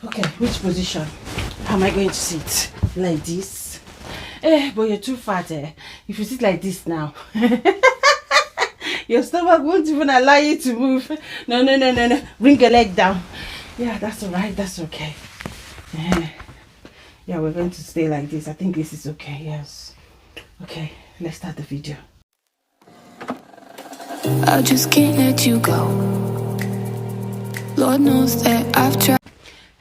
Okay, which position am I going to sit? Like this? But you're too fat, If you sit like this now, your stomach won't even allow you to move. No. Bring your leg down. Yeah, that's alright. That's okay. Yeah, we're going to stay like this. I think this is okay. Yes. Okay, let's start the video. I just can't let you go. Lord knows that I've tried.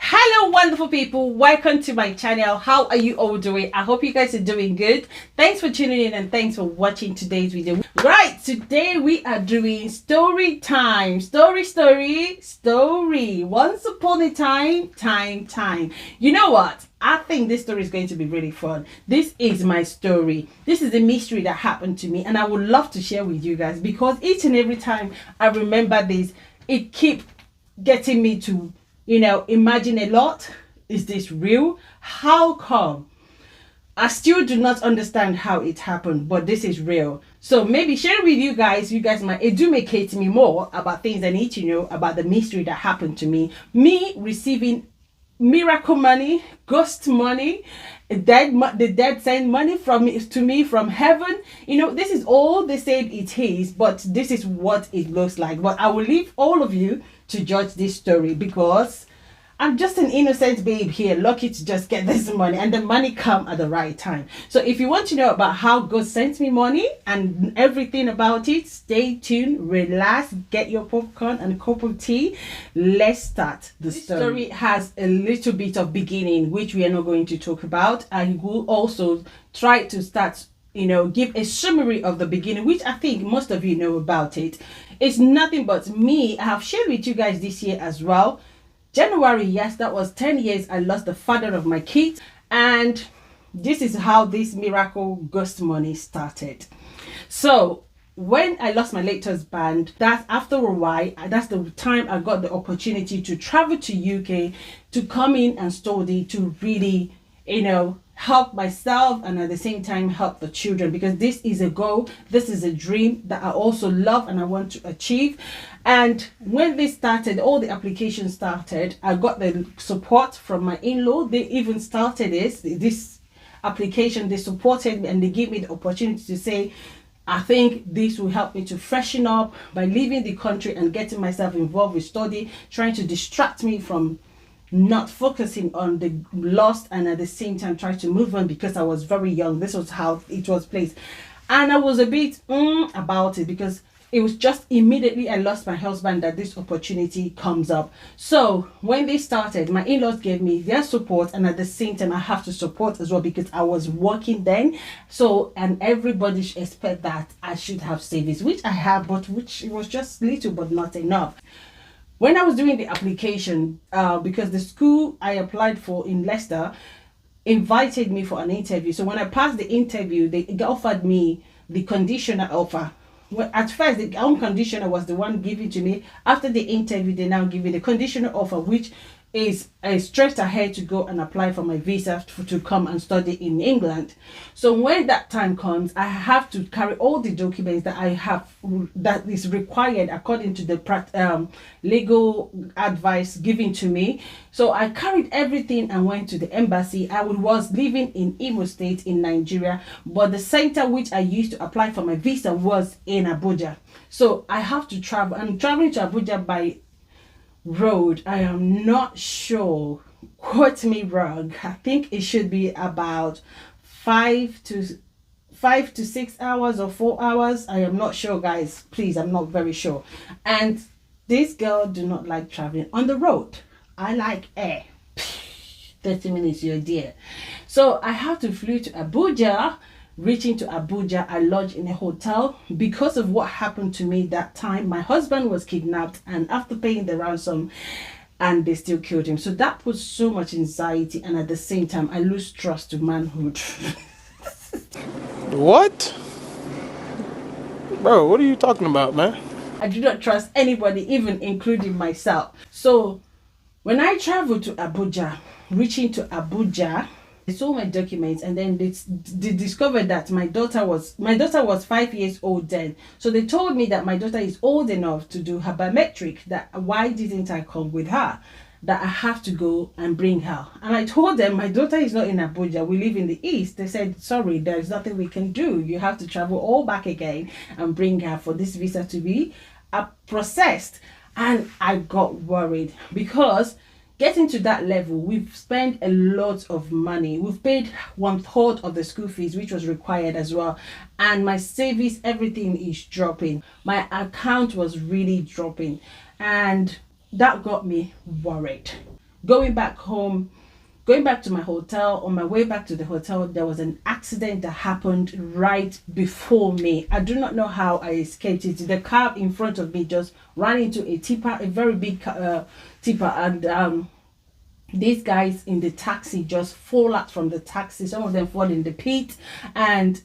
Hello wonderful people, welcome to my channel. How are you all doing? I hope you guys are doing good. Thanks for tuning in and thanks for watching today's video. Right, today we are doing story time. Story. Once upon a time. You know what? I think this story is going to be really fun. This is my story. This is a mystery that happened to me and I would love to share with you guys because each and every time I remember this, it keeps getting me to imagine a lot. Is this real? How come? I still do not understand how it happened, but this is real. So maybe share with you guys might educate me more about things I need to know about the mystery that happened to me. Me receiving miracle money, ghost money, the dead sent money to me from heaven. This is all they said it is, but this is what it looks like. But I will leave all of you to judge this story because I'm just an innocent babe here, lucky to just get this money, and the money come at the right time. So if you want to know about how God sent me money and everything about it, stay tuned, relax, get your popcorn and a cup of tea. Let's start the story. This story has a little bit of beginning, which we are not going to talk about. I will also try to start give a summary of the beginning, which I think most of you know about it. It's nothing but me. I have shared with you guys this year as well. January, yes, that was 10 years I lost the father of my kids, and this is how this miracle ghost money started. So when I lost my late husband, that's after a while, that's the time I got the opportunity to travel to UK to come in and study, to really help myself and at the same time help the children, because this is a goal, this is a dream that I also love and I want to achieve. And when this started, all the applications started, I got the support from my in-law. They even started this application, they supported me and they gave me the opportunity to say, I think this will help me to freshen up by leaving the country and getting myself involved with study, trying to distract me from not focusing on the lost and at the same time try to move on because I was very young. This was how it was placed. And I was a bit about it because it was just immediately I lost my husband that this opportunity comes up. So when they started, my in-laws gave me their support and at the same time I have to support as well because I was working then. So, and everybody should expect that I should have savings, which I have, but which it was just little but not enough. When I was doing the application, because the school I applied for in Leicester invited me for an interview. So when I passed the interview, they offered me the conditional offer. Well, at first, the unconditional was the one given to me. After the interview, they now give me the conditional offer, which is straight ahead to go and apply for my visa to come and study in England. So when that time comes, I have to carry all the documents that I have that is required according to the legal advice given to me. So I carried everything and went to the embassy. I was living in Imo State in Nigeria, but the center which I used to apply for my visa was in Abuja. So I have to travel. I'm traveling to Abuja by road. I am not sure, quote me wrong, I think it should be about 5 to 6 hours or 4 hours. I am not sure, guys, please, I'm not very sure. And this girl do not like traveling on the road. I like air. 30 minutes, you're there. So I have to fly to Abuja. Reaching to Abuja, I lodged in a hotel because of what happened to me that time. My husband was kidnapped, and after paying the ransom, and they still killed him. So that was so much anxiety, and at the same time, I lose trust to manhood. What? Bro, what are you talking about, man? I do not trust anybody, even including myself. So when I traveled to Abuja, reaching to Abuja, they saw my documents and then they discovered that my daughter was 5 years old then. So they told me that my daughter is old enough to do her biometric, that why didn't I come with her? that I have to go and bring her. And I told them, my daughter is not in Abuja. We live in the East. They said, sorry, there's nothing we can do. You have to travel all back again and bring her for this visa to be processed. And I got worried because getting to that level, we've spent a lot of money. We've paid 1/3 of the school fees, which was required as well. And my savings, everything is dropping. My account was really dropping. And that got me worried. Going back home, going back to my hotel, on my way back to the hotel, there was an accident that happened right before me. I do not know how I escaped it. The car in front of me just ran into a tipper, a very big tipper, and these guys in the taxi just fall out from the taxi. Some of them fall in the pit, and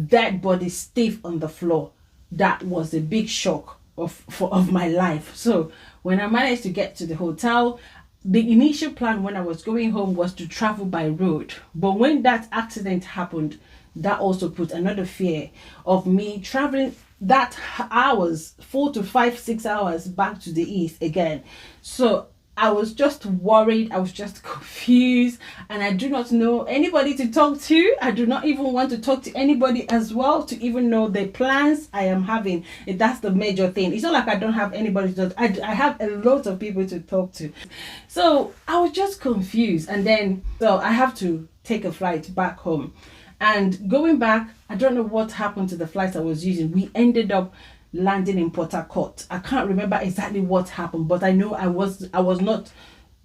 dead body stiff on the floor. That was a big shock of my life. So when I managed to get to the hotel, the initial plan when I was going home was to travel by road. But when that accident happened, that also put another fear of me traveling that hours, 4 to 5, 6 hours back to the East again. So I was just worried. I was just confused, and I do not know anybody to talk to. I do not even want to talk to anybody as well to even know the plans I am having. That's the major thing. It's not like I don't have anybody to talk to. I have a lot of people to talk to. So I was just confused, and then so I have to take a flight back home. And going back, I don't know what happened to the flight I was using. We ended up landing in Port Harcourt. I can't remember exactly what happened, but I know I was not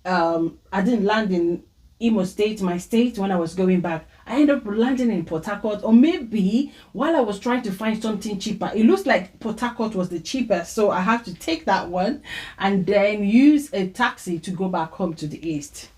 I didn't land in Imo State, my state, when I was going back. I ended up landing in Port Harcourt, or maybe while I was trying to find something cheaper, it looks like Port Harcourt was the cheapest, so I have to take that one and then use a taxi to go back home to the East.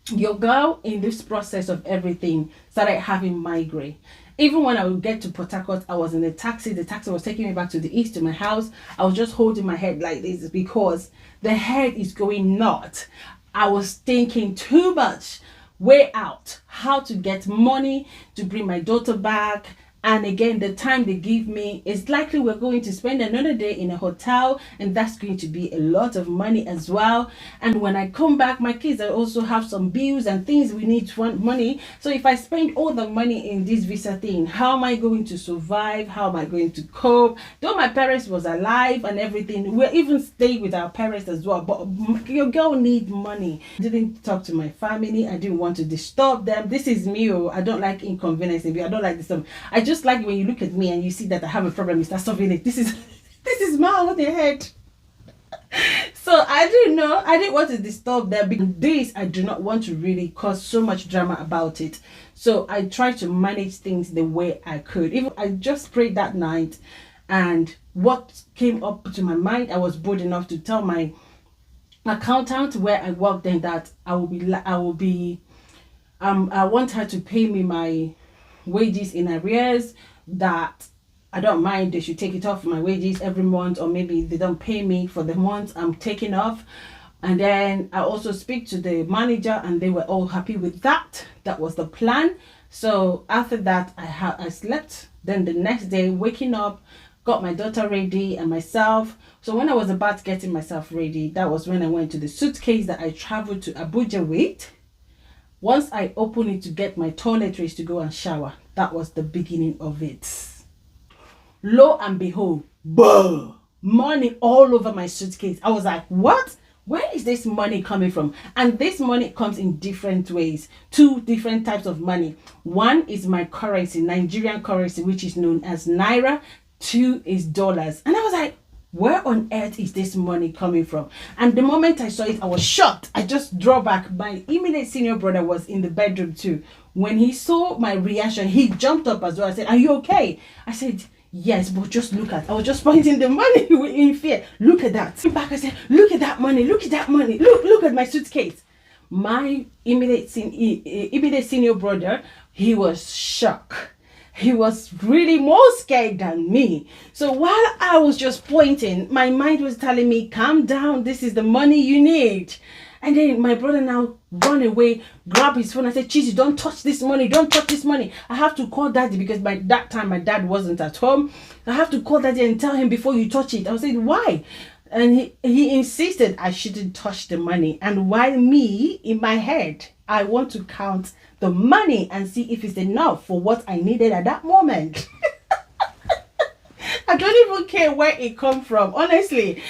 Your girl, in this process of everything, started having migraine. Even when I would get to Port Harcourt, I was in the taxi was taking me back to the East to my house. I was just holding my head like this because the head is going nuts. I was thinking too much, way out, how to get money to bring my daughter back. And again, the time they give me is likely we're going to spend another day in a hotel, and that's going to be a lot of money as well. And when I come back, my kids also have some bills and things we need to want money. So if I spend all the money in this visa thing, how am I going to survive? How am I going to cope? Though my parents was alive and everything, we're even staying with our parents as well. But your girl need money. I didn't talk to my family. I didn't want to disturb them. This is me. I don't like inconveniencing you. I don't like this. I just like when you look at me and you see that I have a problem, you start solving it. This is my on the head. So I didn't know. I didn't want to disturb them because this, I do not want to really cause so much drama about it. So I tried to manage things the way I could. Even I just prayed that night, and what came up to my mind, I was bold enough to tell my accountant where I worked then that I want her to pay me my wages in arrears, that I don't mind, they should take it off my wages every month, or maybe they don't pay me for the month I'm taking off. And then I also speak to the manager, and they were all happy with that. That was the plan. So after that, I slept. Then the next day, waking up, got my daughter ready and myself. So when I was about getting myself ready, that was when I went to the suitcase that I traveled to Abuja with. Once I opened it to get my toiletries to go and shower, that was the beginning of it. Lo and behold, money all over my suitcase. I was like, what? Where is this money coming from? And this money comes in different ways. 2 different types of money. One is my currency, Nigerian currency, which is known as Naira. 2 is dollars. And I was like, where on earth is this money coming from? And the moment I saw it, I was shocked. I just drew back. My immediate senior brother was in the bedroom too. When he saw my reaction, he jumped up as well. I said, are you okay? I said, yes, but just look at. I was just pointing the money in fear. Look at that. Back, I said, look at that money. Look at that money. Look at my suitcase. My immediate senior brother, he was shocked. He was really more scared than me. So while I was just pointing, my mind was telling me, calm down, this is the money you need. And then my brother now run away, grab his phone. I said, Chizzy, don't touch this money. Don't touch this money. I have to call daddy, because by that time my dad wasn't at home. I have to call daddy and tell him before you touch it. I said, why? And he insisted I shouldn't touch the money. And while me, in my head, I want to count the money and see if it's enough for what I needed at that moment. I don't even care where it come from. Honestly,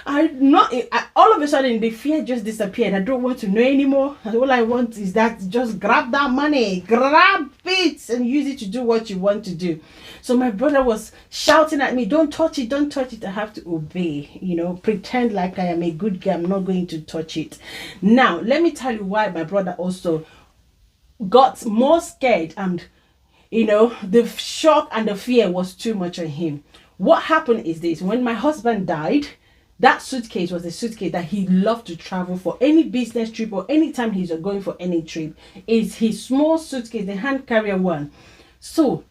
all of a sudden the fear just disappeared. I don't want to know anymore. And all I want is that just grab that money, grab it, and use it to do what you want to do. So my brother was shouting at me, "Don't touch it, don't touch it." I have to obey, pretend like I am a good girl. I'm not going to touch it. Now, let me tell you why my brother also got more scared, and the shock and the fear was too much on him. What happened is this: when my husband died, that suitcase was a suitcase that he loved to travel for any business trip or anytime he's going for any trip. It's his small suitcase, the hand carrier one. So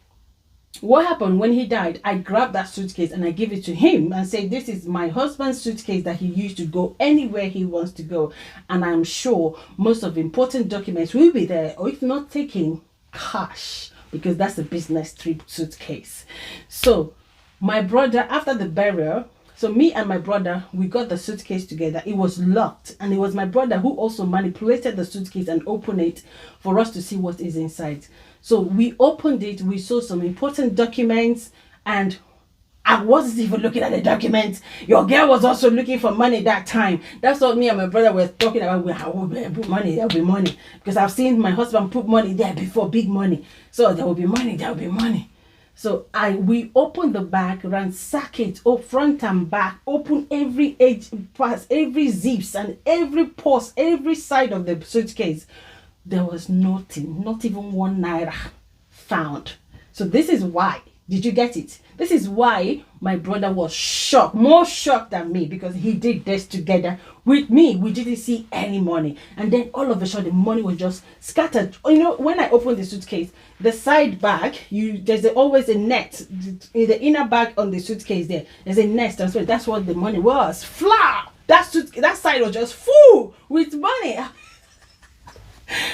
what happened when he died? I grabbed that suitcase and I gave it to him and said, "This is my husband's suitcase that he used to go anywhere he wants to go, and I'm sure most of the important documents will be there, or if not, taking cash, because that's a business trip suitcase." So my brother, after the burial, so me and my brother, we got the suitcase together. It was locked, and it was my brother who also manipulated the suitcase and opened it for us to see what is inside. So we opened it, we saw some important documents, and I wasn't even looking at the documents. Your girl was also looking for money that time. That's what me and my brother were talking about. How will we put money? There will be money. Because I've seen my husband put money there before, big money. So there will be money, there will be money. So we opened the bag, ransack it, front and back, open every edge, pass every zips and every purse, every side of the suitcase. There was nothing, not even 1 naira found. So this is why. Did you get it? This is why my brother was shocked, more shocked than me, because he did this together with me. We didn't see any money, and then all of a sudden, money was just scattered. When I opened the suitcase, the side bag, there's always a net in the inner bag on the suitcase. There's a nest, and so that's what the money was. That side was just full with money.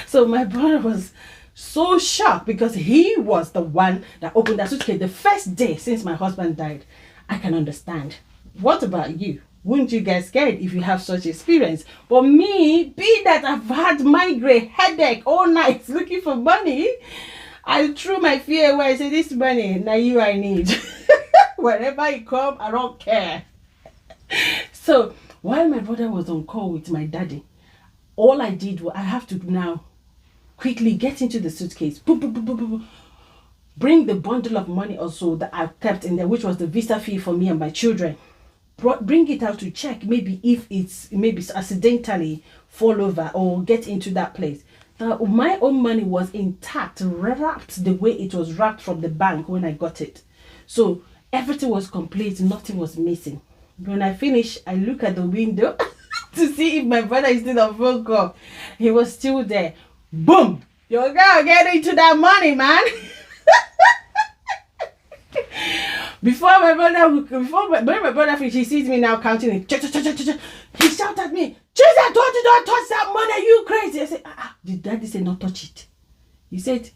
So my brother was so shocked because he was the one that opened that suitcase the first day since my husband died. I can understand. What about you? Wouldn't you get scared if you have such experience? But me, be that I've had migraine, headache all night looking for money, I threw my fear away. I said, "This money, now you I need." Wherever it come, I don't care. So while my brother was on call with my daddy, all I did was I have to now quickly get into the suitcase, bring the bundle of money also that I kept in there, which was the visa fee for me and my children. Bring it out to check maybe if it's accidentally fall over or get into that place. My own money was intact, wrapped the way it was wrapped from the bank when I got it. So everything was complete, nothing was missing. When I finished, I look at the window to see if my brother is still on phone call. He was still there. Boom! Your girl get into that money, man. When my brother finished, he sees me now counting it. He shouted at me, "Jesus, don't touch that money, you crazy." I said, did daddy say not touch it? He said,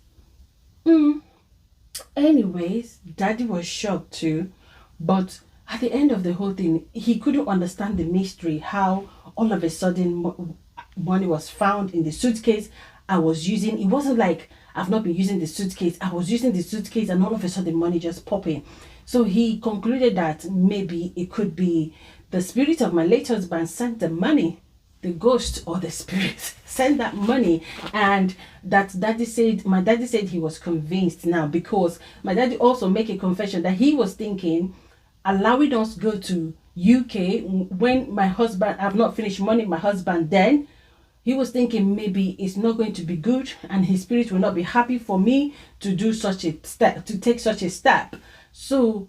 Anyways, daddy was shocked too. But at the end of the whole thing, he couldn't understand the mystery, how all of a sudden money was found in the suitcase I was using. It wasn't like I've not been using the suitcase. I was using the suitcase and all of a sudden money just popping. So he concluded that maybe it could be the spirit of my late husband sent the money, the ghost or the spirit sent that money. And that my daddy said he was convinced now, because my daddy also make a confession that he was thinking allowing us go to UK when my husband, I've not finished money my husband then. He was thinking maybe it's not going to be good and his spirit will not be happy for me to do such a step, to take such a step. So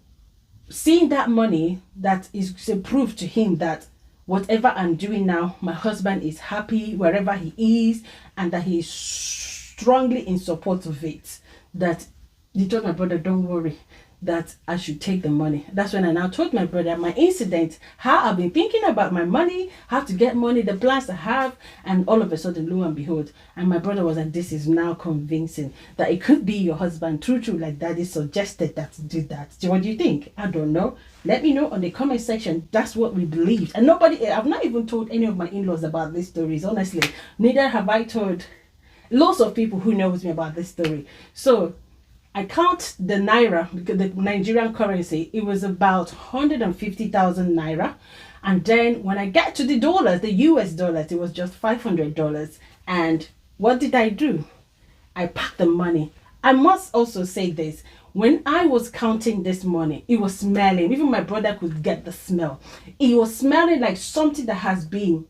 seeing that money, that is a proof to him that whatever I'm doing now, my husband is happy wherever he is, and that he is strongly in support of it. That he told my brother, "Don't worry, that I should take the money. That's when I now told my brother my incident, how I've been thinking about my money, how to get money, the plans I have, and all of a sudden, lo and behold, and my brother was like, this is now convincing that it could be your husband. True, like daddy suggested that to do that. So what do you think? I don't know. Let me know on the comment section. That's what we believed. And nobody, I've not even told any of my in-laws about these stories, honestly. Neither have I told lots of people who knows me about this story. So I count the naira, because the Nigerian currency, it was about 150,000 naira. And then when I get to the dollars, the US dollars, it was just $500. And what did I do? I packed the money. I must also say this. When I was counting this money, it was smelling. Even my brother could get the smell. It was smelling like something that has been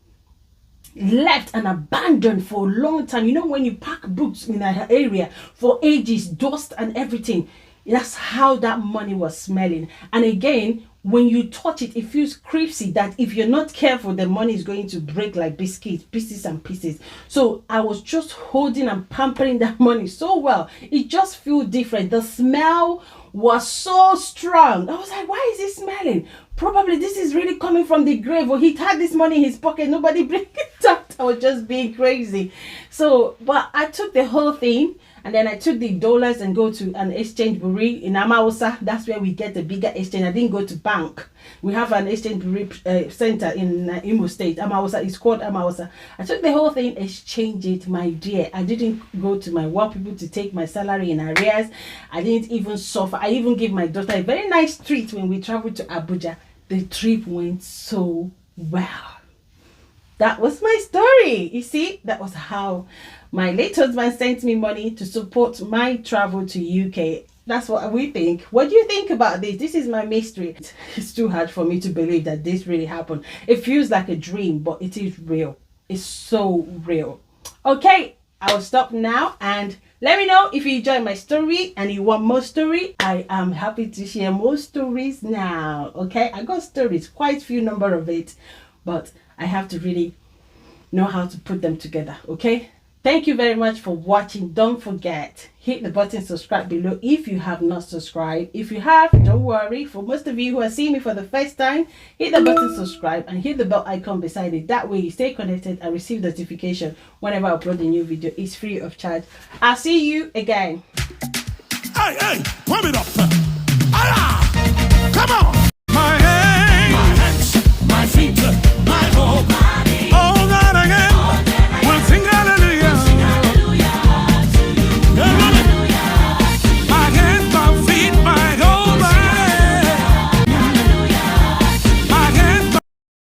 left and abandoned for a long time. You know, when you pack books in an area for ages, dust and everything, that's how that money was smelling. And again, when you touch it, it feels crispy, that if you're not careful, the money is going to break like biscuits, pieces and pieces. So I was just holding and pampering that money so well. It just feels different. The smell was so strong. I was like, why is it smelling? Probably this is really coming from the grave, or he had this money in his pocket, nobody bring it out. I was just being crazy. So, but I took the whole thing, and then I took the dollars and go to an exchange bureau in Amausa. That's where we get the bigger exchange. I didn't go to bank. We have an exchange bureau center in Imo State. Amausa, it's called Amausa. I took the whole thing, exchange it, my dear. I didn't go to my work people to take my salary in arrears. I didn't even suffer. I even gave my daughter a very nice treat when we traveled to Abuja. The trip went so well. That was my story. You see, that was how my late husband sent me money to support my travel to UK. That's what we think. What do you think about this? This is my mystery. It's too hard for me to believe that this really happened. It feels like a dream, but it is real. It's so real. Okay, I'll stop now, and let me know if you enjoyed my story and you want more story. I am happy to share more stories now. Okay, I got stories, quite few number of it, but I have to really know how to put them together. Okay, thank you very much for watching. Don't forget, hit the button subscribe below if you have not subscribed. If you have, don't worry. For most of you who are seeing me for the first time, hit the button subscribe and hit the bell icon beside it. That way you stay connected and receive notification whenever I upload a new video. It's free of charge. I'll see you again. Hey, warm it up.